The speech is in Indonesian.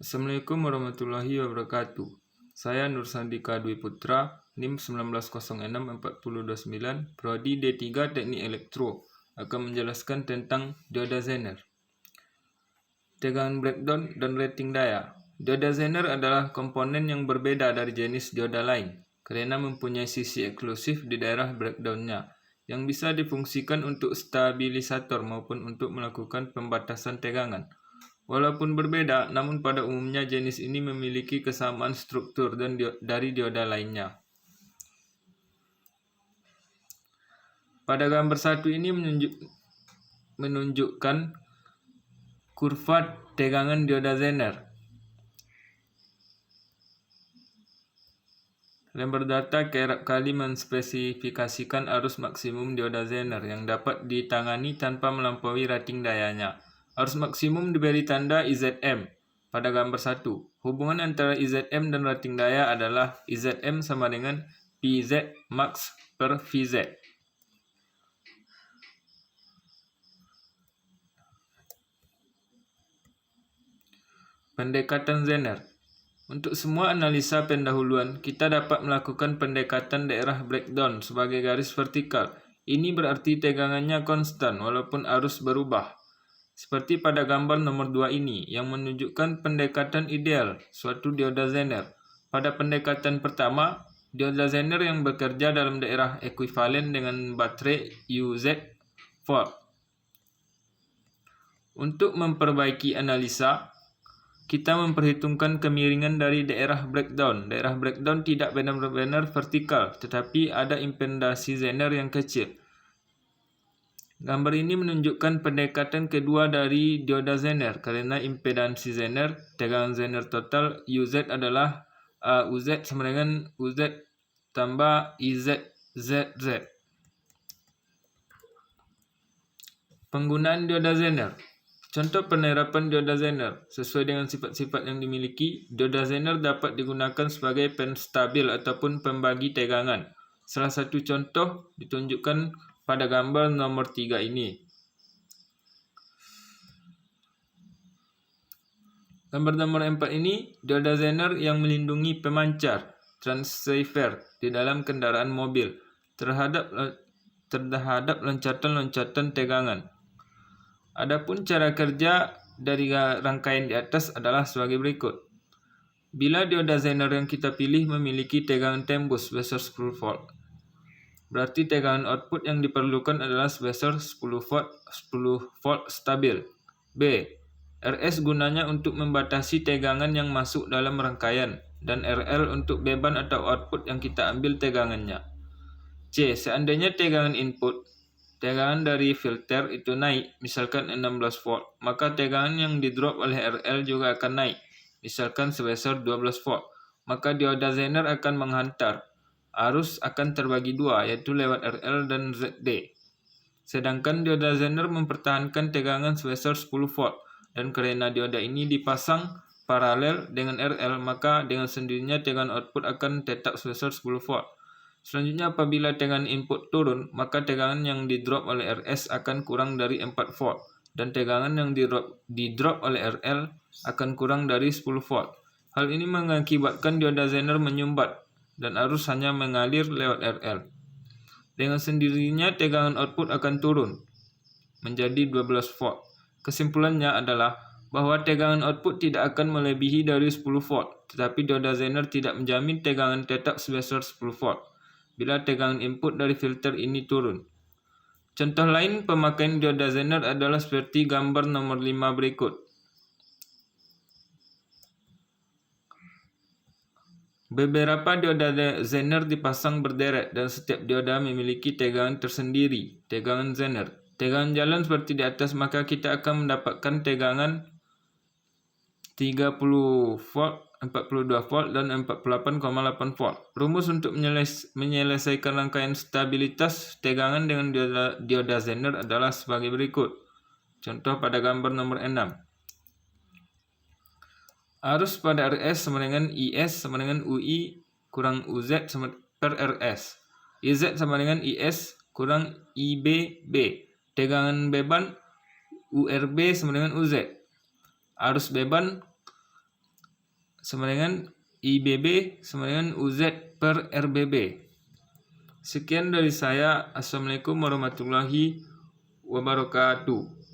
Assalamualaikum warahmatullahi wabarakatuh. Saya Nur Sandika Dwi Putra, NIM 19064029, Prodi D3 Teknik Elektro, akan menjelaskan tentang dioda Zener. Tegangan breakdown dan rating daya. Dioda Zener adalah komponen yang berbeda dari jenis dioda lain, karena mempunyai sisi eksklusif di daerah breakdown-nya, yang bisa difungsikan untuk stabilisator maupun untuk melakukan pembatasan tegangan. Walaupun berbeda, namun pada umumnya jenis ini memiliki kesamaan struktur dari dioda lainnya. Pada gambar 1 ini menunjukkan kurva tegangan dioda Zener. Lembar data kerap kali menspesifikasikan arus maksimum dioda Zener yang dapat ditangani tanpa melampaui rating dayanya. Arus maksimum diberi tanda IZM pada gambar 1. Hubungan antara IZM dan rating daya adalah IZM sama dengan PZ max per VZ. Pendekatan Zener. Untuk semua analisa pendahuluan, kita dapat melakukan pendekatan daerah breakdown sebagai garis vertikal. Ini berarti tegangannya konstan walaupun arus berubah. Seperti pada gambar nomor 2 ini, yang menunjukkan pendekatan ideal suatu dioda Zener. Pada pendekatan pertama, dioda Zener yang bekerja dalam daerah ekuivalen dengan baterai UZ4. Untuk memperbaiki analisa, kita memperhitungkan kemiringan dari daerah breakdown. Daerah breakdown tidak benar-benar vertikal, tetapi ada impedasi Zener yang kecil. Gambar ini menunjukkan pendekatan kedua dari dioda Zener karena impedansi Zener, tegangan Zener total UZ adalah UZ sama dengan UZ tambah IZZZ. Penggunaan dioda Zener. Contoh penerapan dioda Zener. Sesuai dengan sifat-sifat yang dimiliki, dioda Zener dapat digunakan sebagai penstabil ataupun pembagi tegangan. Salah satu contoh ditunjukkan pada gambar nomor 3 ini. Gambar nomor 4 ini, dioda Zener yang melindungi pemancar transceiver di dalam kendaraan mobil terhadap loncatan-loncatan tegangan. Adapun cara kerja dari rangkaian di atas adalah sebagai berikut. Bila dioda Zener yang kita pilih memiliki tegangan tembus sebesar 10 volt, berarti tegangan output yang diperlukan adalah sebesar 10 volt stabil. B. RS gunanya untuk membatasi tegangan yang masuk dalam rangkaian, dan RL untuk beban atau output yang kita ambil tegangannya. C. Seandainya tegangan input, tegangan dari filter itu naik, misalkan 16 volt, maka tegangan yang didrop oleh RL juga akan naik, misalkan sebesar 12 volt. Maka dioda Zener akan menghantar. Arus akan terbagi dua, yaitu lewat RL dan ZD. Sedangkan dioda Zener mempertahankan tegangan sebesar 10 volt, dan karena dioda ini dipasang paralel dengan RL, maka dengan sendirinya tegangan output akan tetap sebesar 10 volt. Selanjutnya, apabila tegangan input turun, maka tegangan yang didrop oleh RS akan kurang dari 4 volt, dan tegangan yang didrop oleh RL akan kurang dari 10 volt. Hal ini mengakibatkan dioda Zener menyumbat, dan arus hanya mengalir lewat RL. Dengan sendirinya tegangan output akan turun menjadi 12 volt. Kesimpulannya adalah bahwa tegangan output tidak akan melebihi dari 10 volt, tetapi dioda Zener tidak menjamin tegangan tetap sebesar 10 volt bila tegangan input dari filter ini turun. Contoh lain pemakaian dioda Zener adalah seperti gambar nomor 5 berikut. Beberapa dioda Zener dipasang berderet dan setiap dioda memiliki tegangan tersendiri, tegangan Zener. Tegangan jalan seperti di atas, maka kita akan mendapatkan tegangan 30 volt, 42 volt, dan 48,8 volt. Rumus untuk menyelesaikan rangkaian stabilitas tegangan dengan dioda Zener adalah sebagai berikut. Contoh pada gambar nomor 6. Arus pada RS sama dengan IS sama dengan UI kurang UZ per RS. IZ sama dengan IS kurang IBB. Tegangan beban URB sama dengan UZ. Arus beban sama dengan IBB sama dengan UZ per RBB. Sekian dari saya. Assalamualaikum warahmatullahi wabarakatuh.